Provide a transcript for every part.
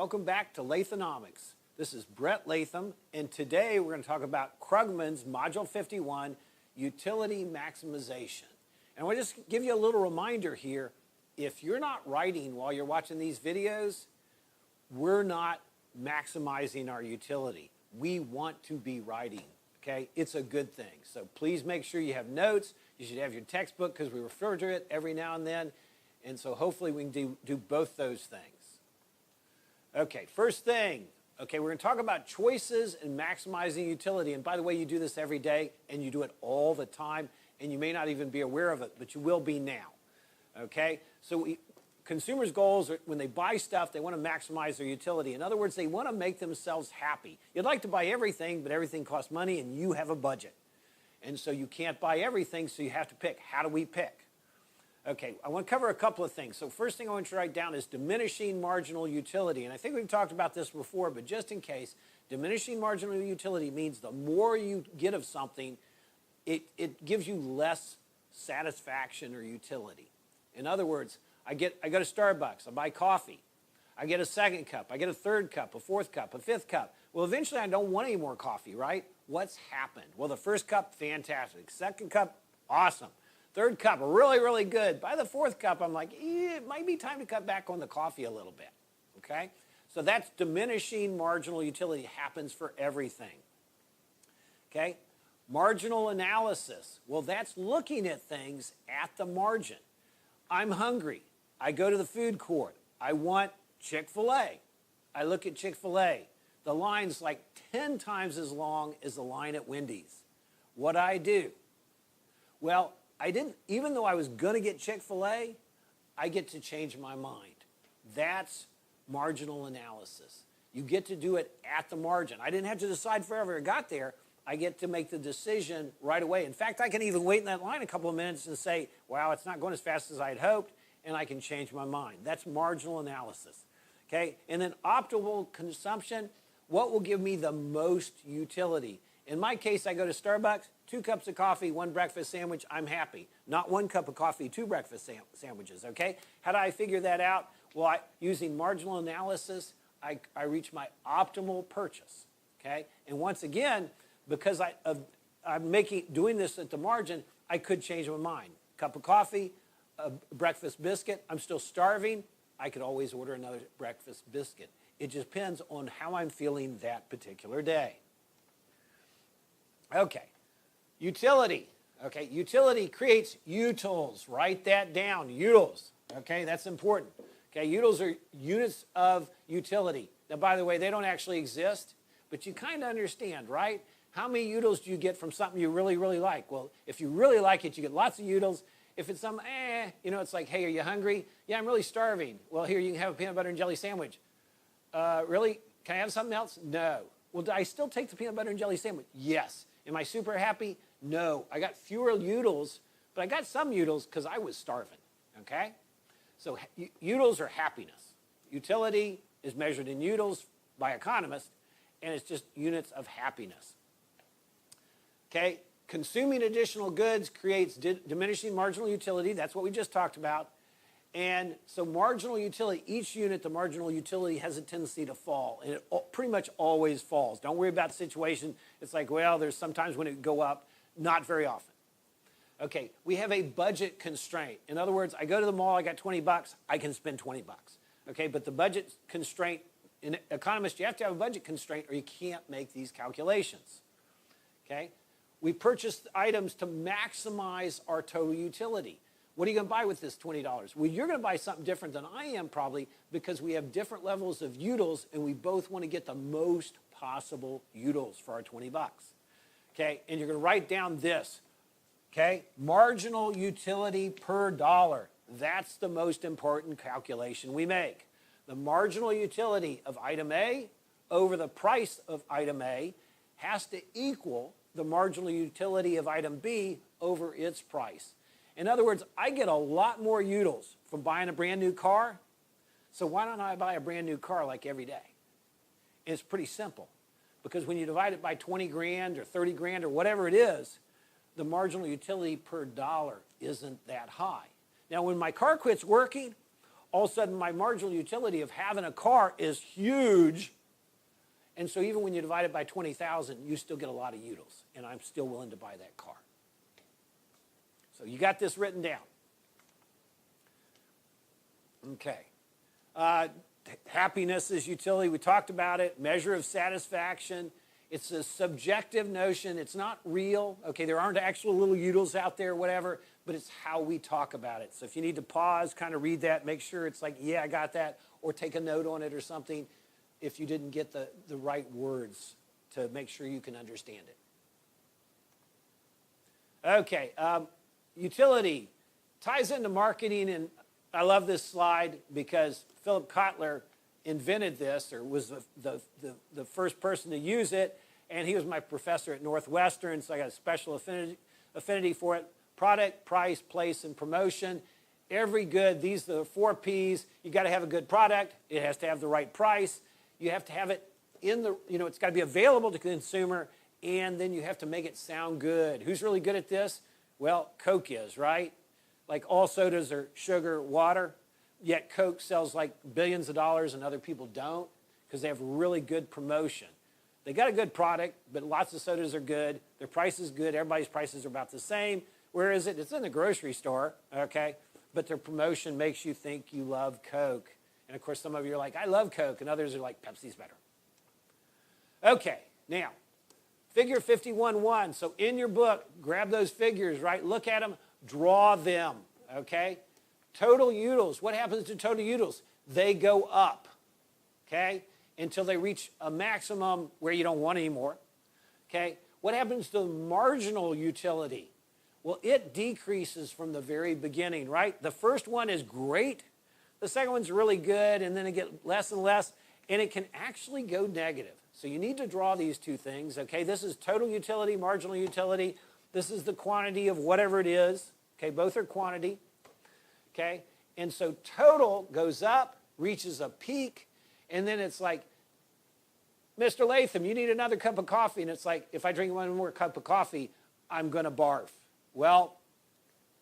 welcome back to Lathanomics. This is Brett Latham, and today we're going to talk about Krugman's Module 51, Utility Maximization. And I want to just give you a little reminder here, if you're not writing while you're watching these videos, we're not maximizing our utility. We want to be writing, okay? It's a good thing. So please make sure you have notes. You should have your textbook because we refer to it every now and then. And so hopefully we can do both those things. Okay, first thing, okay, we're going to talk about choices and maximizing utility. And by the way, you do this every day, and you do it all the time, and you may not even be aware of it, but you will be now, okay? So consumers' goals are when they buy stuff, they want to maximize their utility. In other words, they want to make themselves happy. You'd like to buy everything, but everything costs money, and you have a budget. And so you can't buy everything, so you have to pick. How do we pick? Okay, I want to cover a couple of things. So first thing I want you to write down is diminishing marginal utility. And I think we've talked about this before, but just in case, diminishing marginal utility means the more you get of something, it gives you less satisfaction or utility. In other words, I go to Starbucks, I buy coffee. I get a second cup, I get a third cup, a fourth cup, a fifth cup. Well, eventually I don't want any more coffee, right? What's happened? Well, the first cup, fantastic. Second cup, awesome. Third cup, really, really good. By the fourth cup, I'm like, it might be time to cut back on the coffee a little bit, okay? So that's diminishing marginal utility. Happens for everything, okay? Marginal analysis, well, that's looking at things at the margin. I'm hungry. I go to the food court. I want Chick-fil-A. I look at Chick-fil-A. The line's like 10 times as long as the line at Wendy's. What I do? Well, even though I was going to get Chick-fil-A, I get to change my mind. That's marginal analysis. You get to do it at the margin. I didn't have to decide forever I got there. I get to make the decision right away. In fact, I can even wait in that line a couple of minutes and say, wow, it's not going as fast as I had hoped, and I can change my mind. That's marginal analysis. Okay? And then optimal consumption, what will give me the most utility? In my case, I go to Starbucks, 2 cups of coffee, 1 breakfast sandwich, I'm happy. Not 1 cup of coffee, 2 breakfast sandwiches, okay? How do I figure that out? Well, using marginal analysis, I reach my optimal purchase, okay? And once again, because I'm doing this at the margin, I could change my mind. Cup of coffee, a breakfast biscuit, I'm still starving, I could always order another breakfast biscuit. It just depends on how I'm feeling that particular day. Okay, utility. Okay, utility creates utils. Write that down, utils. Okay, that's important. Okay, utils are units of utility. Now, by the way, they don't actually exist, but you kind of understand, right? How many utils do you get from something you really, really like? Well, if you really like it, you get lots of utils. If it's some, it's like, hey, are you hungry? Yeah, I'm really starving. Well, here, you can have a peanut butter and jelly sandwich. Really? Can I have something else? No. Well, do I still take the peanut butter and jelly sandwich? Yes. Am I super happy? No. I got fewer utils, but I got some utils because I was starving, okay? So utils are happiness. Utility is measured in utils by economists, and it's just units of happiness. Okay? Consuming additional goods creates diminishing marginal utility. That's what we just talked about. And so marginal utility, each unit, the marginal utility has a tendency to fall. And it pretty much always falls. Don't worry about the situation. It's like, well, there's sometimes when it would go up. Not very often. Okay, we have a budget constraint. In other words, I go to the mall, I got 20 bucks, I can spend 20 bucks. Okay, but the budget constraint, in economists, you have to have a budget constraint or you can't make these calculations. Okay, we purchase items to maximize our total utility. What are you going to buy with this $20? Well, you're going to buy something different than I am probably because we have different levels of utils and we both want to get the most possible utils for our 20 bucks. Okay, and you're going to write down this, okay? Marginal utility per dollar. That's the most important calculation we make. The marginal utility of item A over the price of item A has to equal the marginal utility of item B over its price. In other words, I get a lot more utils from buying a brand new car, so why don't I buy a brand new car like every day? And it's pretty simple, because when you divide it by 20 grand or 30 grand or whatever it is, the marginal utility per dollar isn't that high. Now, when my car quits working, all of a sudden my marginal utility of having a car is huge. And so even when you divide it by 20,000, you still get a lot of utils, and I'm still willing to buy that car. So you got this written down. Okay. Happiness is utility. We talked about it. Measure of satisfaction. It's a subjective notion. It's not real. Okay, there aren't actual little utils out there, whatever, but it's how we talk about it. So if you need to pause, kind of read that, make sure it's like, yeah, I got that, or take a note on it or something if you didn't get the right words to make sure you can understand it. Okay, utility ties into marketing, and I love this slide because Philip Kotler invented this, or was the first person to use it, and he was my professor at Northwestern, so I got a special affinity for it. Product, price, place, and promotion. Every good, these are the 4 Ps. You got to have a good product. It has to have the right price. You have to have it in the, it's got to be available to the consumer, and then you have to make it sound good. Who's really good at this? Well, Coke is, right? Like all sodas are sugar, water, yet Coke sells like billions of dollars and other people don't because they have really good promotion. They got a good product, but lots of sodas are good. Their price is good. Everybody's prices are about the same. Where is it? It's in the grocery store, okay? But their promotion makes you think you love Coke. And of course, some of you are like, I love Coke, and others are like, Pepsi's better. Okay, now, figure 51.1. So in your book, grab those figures, right? Look at them, draw them, okay? Total utils. What happens to total utils? They go up, okay, until they reach a maximum where you don't want anymore, okay? What happens to marginal utility? Well, it decreases from the very beginning, right? The first one is great. The second one's really good, and then it gets less and less, and it can actually go negative. So you need to draw these two things, okay? This is total utility, marginal utility. This is the quantity of whatever it is, okay? Both are quantity, okay? And so total goes up, reaches a peak, and then it's like, Mr. Latham, you need another cup of coffee. And it's like, if I drink one more cup of coffee, I'm going to barf. Well,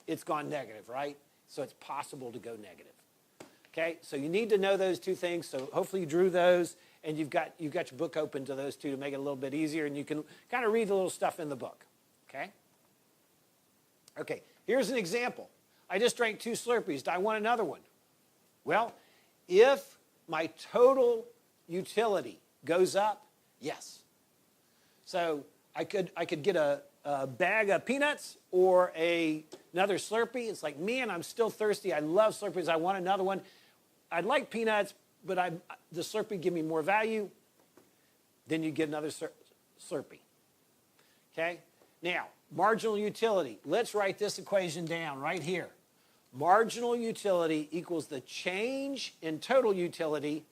it's gone negative, right? So it's possible to go negative. Okay, so you need to know those two things. So hopefully you drew those, and you've got your book open to those two to make it a little bit easier, and you can kind of read the little stuff in the book. Okay? Okay, here's an example. I just drank 2 Slurpees. Do I want another one? Well, if my total utility goes up, yes. So I could get a bag of peanuts or another Slurpee. It's like, man, I'm still thirsty. I love Slurpees. I want another one. I'd like peanuts, but the Slurpee give me more value. Then you get another Slurpee. Okay? Now, marginal utility. Let's write this equation down right here. Marginal utility equals the change in total utility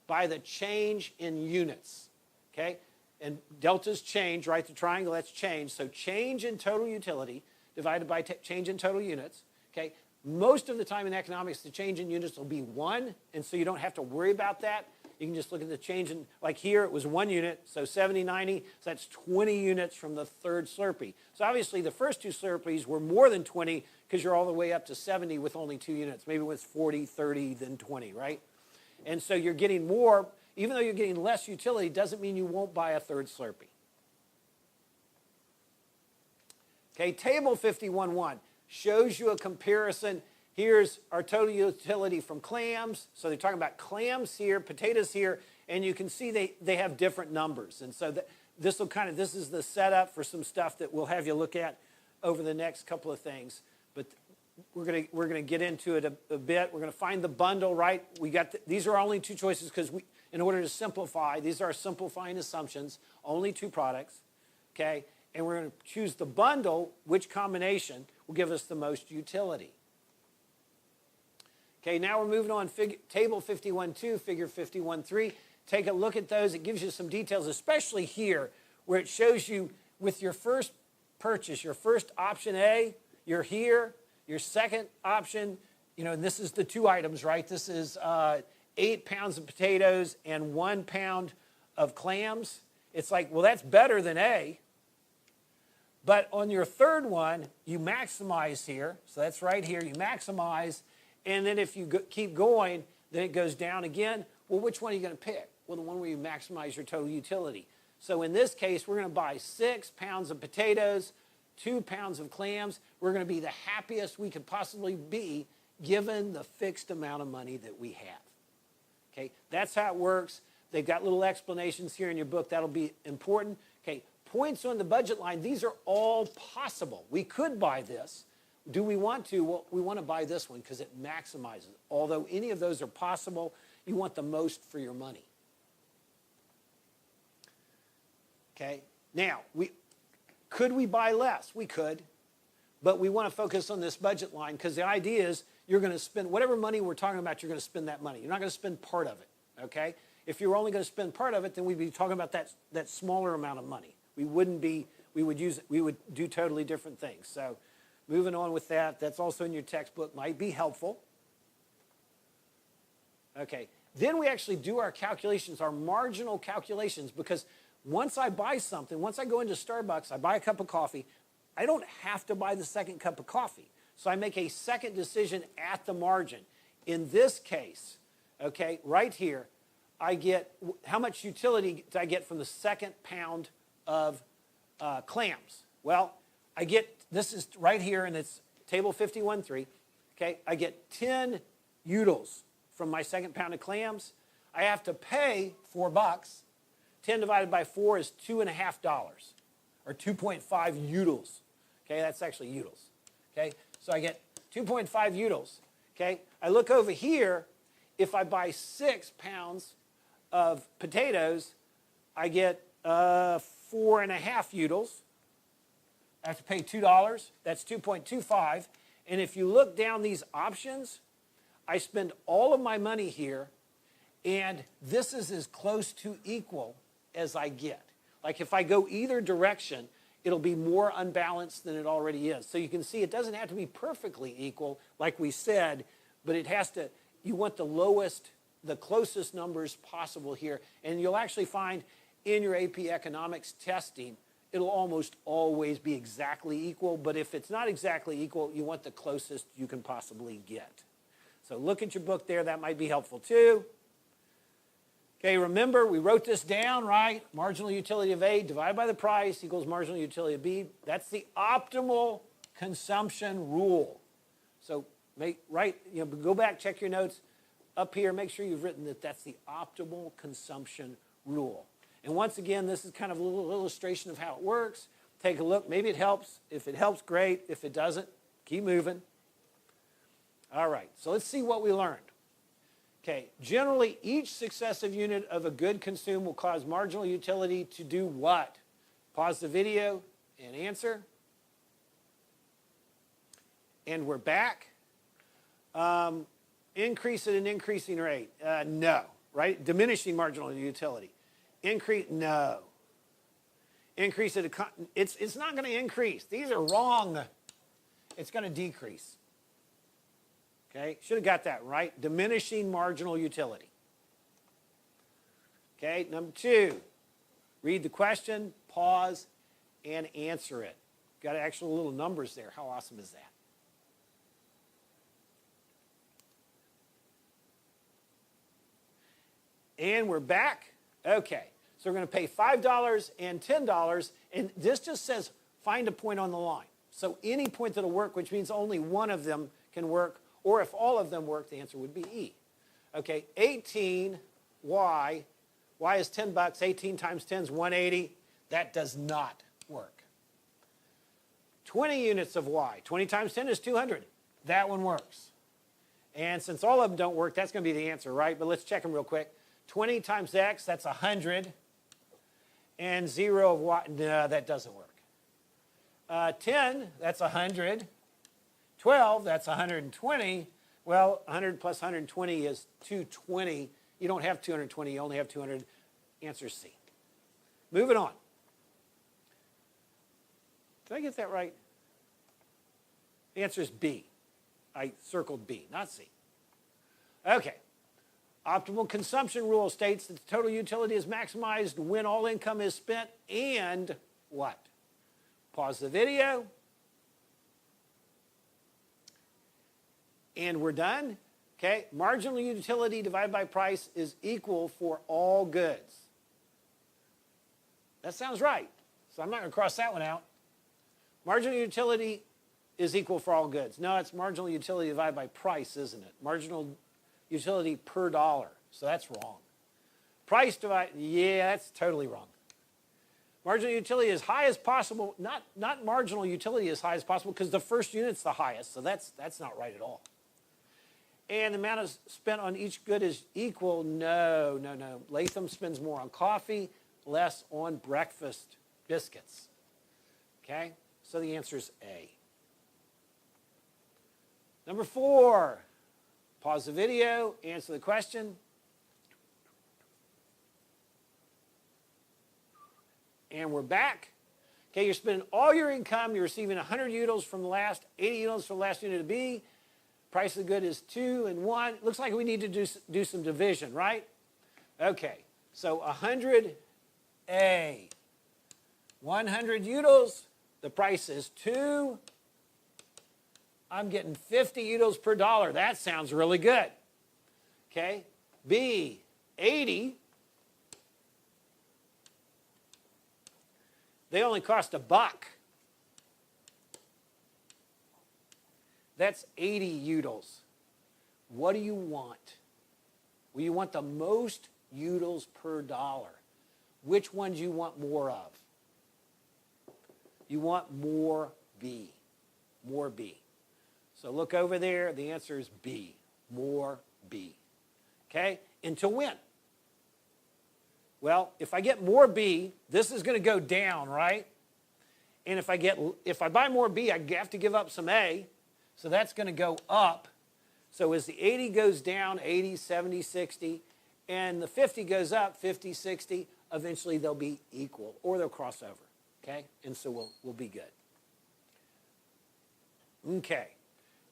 by the change in units. Okay? And delta's change, right? The triangle, that's change. So change in total utility divided by change in total units. Okay? Most of the time in economics, the change in units will be 1, and so you don't have to worry about that. You can just look at the change in, like here, it was 1 unit, so 70, 90, so that's 20 units from the third Slurpee. So obviously the first 2 Slurpees were more than 20 because you're all the way up to 70 with only 2 units. Maybe it was 40, 30, then 20, right? And so you're getting more, even though you're getting less utility, doesn't mean you won't buy a third Slurpee. Okay, table 51.1 shows you a comparison. Here's our total utility from clams. So they're talking about clams here, potatoes here, and you can see they have different numbers. And so this is the setup for some stuff that we'll have you look at over the next couple of things. But we're gonna get into it a bit. We're gonna find the bundle, right? These are only 2 choices because in order to simplify, these are simplifying assumptions, only 2 products, okay? And we're gonna choose the bundle, which combination will give us the most utility. Okay, now we're moving on, table 51.2, figure 51.3. Take a look at those. It gives you some details, especially here, where it shows you with your first purchase, your first option A, you're here. Your second option, and this is the 2 items, right? This is 8 pounds of potatoes and 1 pound of clams. It's like, well, that's better than A. But on your third one, you maximize here. So that's right here. You maximize, And then if you keep going, then it goes down again. Well, which one are you going to pick? Well, the one where you maximize your total utility. So in this case, we're going to buy 6 pounds of potatoes, 2 pounds of clams. We're going to be the happiest we could possibly be given the fixed amount of money that we have. Okay, that's how it works. They've got little explanations here in your book. That'll be important. Okay, points on the budget line. These are all possible. We could buy this. Do we want to? Well, we want to buy this one because it maximizes. Although any of those are possible, you want the most for your money. Okay, now, could we buy less? We could, but we want to focus on this budget line because the idea is you're going to spend whatever money we're talking about, you're going to spend that money. You're not going to spend part of it, okay? If you're only going to spend part of it, then we'd be talking about that smaller amount of money. We would do totally different things. So moving on with that, that's also in your textbook, might be helpful. Okay, then we actually do our calculations, our marginal calculations, because once I buy something, once I go into Starbucks, I buy a cup of coffee, I don't have to buy the second cup of coffee. So I make a second decision at the margin. In this case, okay, right here, I get, how much utility do I get from the second pound of clams? Well, I get, this is right here, and it's table 51.3, okay? I get 10 utils from my second pound of clams. I have to pay $4. 10 divided by 4 is $2.50, or 2.5 utils. Okay, that's actually utils. Okay, so I get 2.5 utils. Okay, I look over here. If I buy 6 pounds of potatoes, I get 4.5 utils. I have to pay $2. That's 2.25. And if you look down these options, I spend all of my money here, and this is as close to equal as I get. Like if I go either direction, it'll be more unbalanced than it already is. So you can see it doesn't have to be perfectly equal, like we said, but it has to, you want the lowest, the closest numbers possible here. And you'll actually find in your AP Economics testing, it'll almost always be exactly equal, but if it's not exactly equal, you want the closest you can possibly get. So look at your book there, that might be helpful too. Okay, remember, we wrote this down, right? Marginal utility of A divided by the price equals marginal utility of B. That's the optimal consumption rule. So go back, check your notes up here, make sure you've written that that's the optimal consumption rule. And once again, this is kind of a little illustration of how it works. Take a look, maybe it helps. If it helps, great. If it doesn't, keep moving. All right, so let's see what we learned. Okay, generally, each successive unit of a good consumed will cause marginal utility to do what? Pause the video and answer. And we're back. Increase at an increasing rate. No, right? Diminishing marginal utility. Increase, no. Increase at a, it's not going to increase. These are wrong. It's going to decrease. Okay, should have got that right. Diminishing marginal utility. Okay, number 2, read the question, pause, and answer it. Got actual little numbers there. How awesome is that? And we're back. Okay, so we're going to pay $5 and $10, and this just says find a point on the line. So any point that'll work, which means only one of them can work, or if all of them work, the answer would be E. Okay, 18, Y. Y is $10. 18 times 10 is 180. That does not work. 20 units of Y. 20 times 10 is 200. That one works. And since all of them don't work, that's going to be the answer, right? But let's check them real quick. 20 times X, that's 100. And 0 of Y, no, that doesn't work. 10, that's 100. 12, that's 120. Well, 100 plus 120 is 220. You don't have 220, you only have 200. Answer C. Moving on. Did I get that right? The answer is B. I circled B, not C. Okay. Optimal consumption rule states that the total utility is maximized when all income is spent and what? Pause the video. And we're done. Okay, marginal utility divided by price is equal for all goods. That sounds right. So I'm not going to cross that one out. Marginal utility is equal for all goods. No, it's marginal utility divided by price, isn't it? Marginal utility per dollar. So that's wrong. Price divided, yeah, that's totally wrong. Marginal utility as high as possible, not marginal utility as high as possible because the first unit's the highest, so that's not right at all. And the amount spent on each good is equal. No. Latham spends more on coffee, less on breakfast biscuits. Okay? So the answer is A. Number 4, pause the video, answer the question. And we're back. Okay, you're spending all your income. You're receiving 100 utils from the last, 80 utils from the last unit of B. Price of the good is 2 and 1. Looks like we need to do some division, right? Okay, so 100A. 100 utils, the price is 2. I'm getting 50 utils per dollar. That sounds really good. Okay, B, 80. They only cost $1. That's 80 utils. What do you want? Well, you want the most utils per dollar. Which ones you want more of? You want more B. More B. So look over there. The answer is B. More B. Okay? Until when? Well, if I get more B, this is going to go down, right? And if I buy more B, I have to give up some A. So that's going to go up. So as the 80 goes down, 80, 70, 60, and the 50 goes up, 50, 60, eventually they'll be equal, or they'll cross over, okay? And so we'll be good. Okay,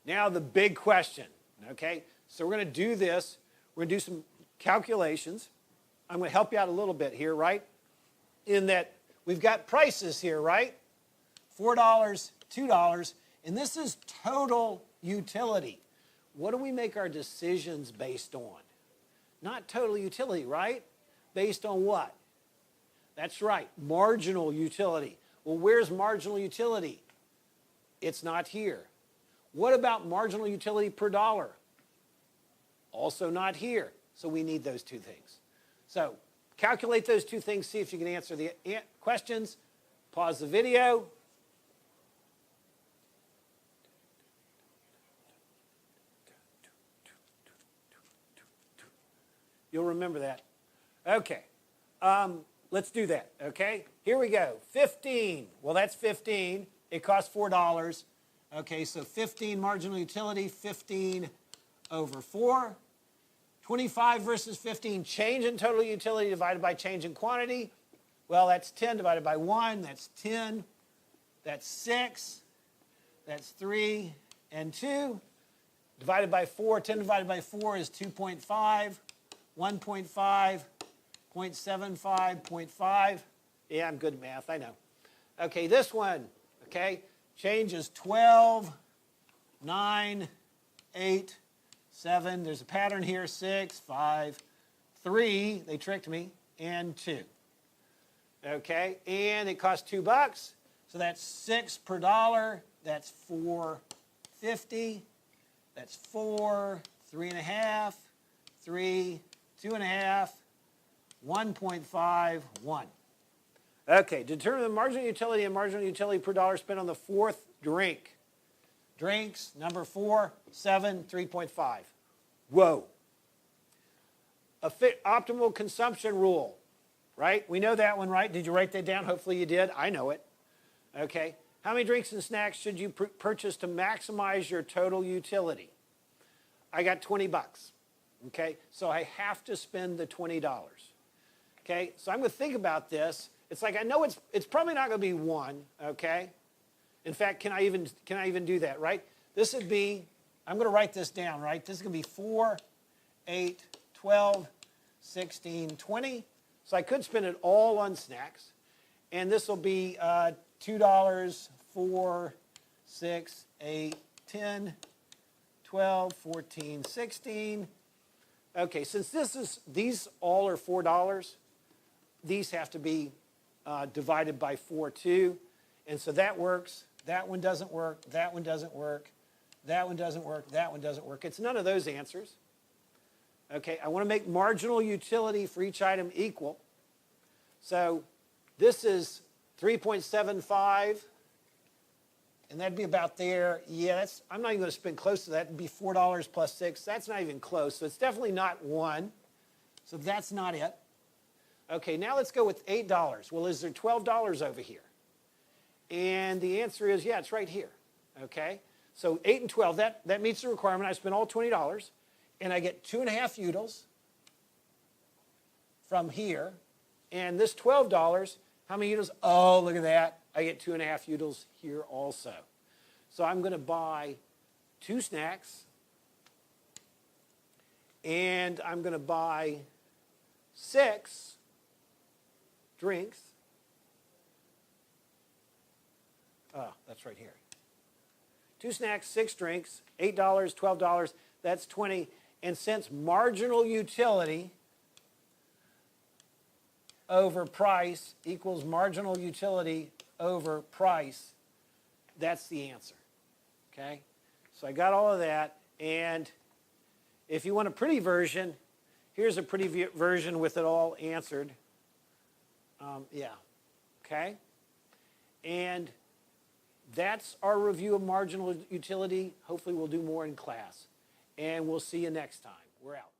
now the big question, okay? So we're going to do this. We're going to do some calculations. I'm going to help you out a little bit here, right? In that we've got prices here, right? $4, $2, and this is total utility. What do we make our decisions based on? Not total utility, right? Based on what? That's right, marginal utility. Well, where's marginal utility? It's not here. What about marginal utility per dollar? Also not here. So we need those two things. So calculate those two things, see if you can answer the questions. Pause the video. You'll remember that. Okay, let's do that, okay? Here we go, 15. Well, that's 15. It costs $4. Okay, so 15 marginal utility, 15 over 4. 25 versus 15, change in total utility divided by change in quantity. Well, that's 10 divided by 1, that's 10. That's 6, that's 3 and 2. Divided by 4, 10 divided by 4 is 2.5, 1.5, 0.75, 0.5. Yeah, I'm good at math, I know. Okay, this one, okay, change is 12, 9, 8, 7, there's a pattern here, 6, 5, 3, they tricked me, and 2. Okay, and it costs $2, so that's 6 per dollar, that's $4.50, that's 4, 3.5, 3, 2.5, 1.5, 1. Okay, determine the marginal utility and marginal utility per dollar spent on the fourth drink. Drinks, number 4, 7, 3.5. Whoa. Optimal consumption rule, right? We know that one, right? Did you write that down? Hopefully you did. I know it. Okay. How many drinks and snacks should you purchase to maximize your total utility? I got $20. Okay. So I have to spend the $20. Okay. So I'm going to think about this. It's like I know it's probably not going to be 1. Okay. In fact, can I even do that, right? This would be, I'm going to write this down, right? This is going to be 4, 8, 12, 16, 20. So I could spend it all on snacks. And this will be $2, 4, 6, 8, 10, 12, 14, 16. Okay, since these all are $4, these have to be divided by 4 too. And so that works. That one doesn't work. That one doesn't work. That one doesn't work. That one doesn't work. It's none of those answers. Okay, I want to make marginal utility for each item equal. So this is 3.75, and that'd be about there. Yeah, I'm not even going to spend close to that. It'd be $4 plus 6. That's not even close. So it's definitely not 1. So that's not it. Okay, now let's go with $8. Well, is there $12 over here? And the answer is, yeah, it's right here. Okay, so 8 and 12, that meets the requirement. I spent all $20, and I get 2.5 utils from here. And this $12, how many utils? Oh, look at that. I get 2.5 utils here also. So I'm going to buy 2 snacks, and I'm going to buy 6 drinks. Oh, that's right here. 2 snacks, 6 drinks, $8, $12, that's 20. And since marginal utility over price equals marginal utility over price, that's the answer. Okay? So I got all of that. And if you want a pretty version, here's a pretty version with it all answered. Yeah. Okay? And that's our review of marginal utility. Hopefully we'll do more in class. And we'll see you next time. We're out.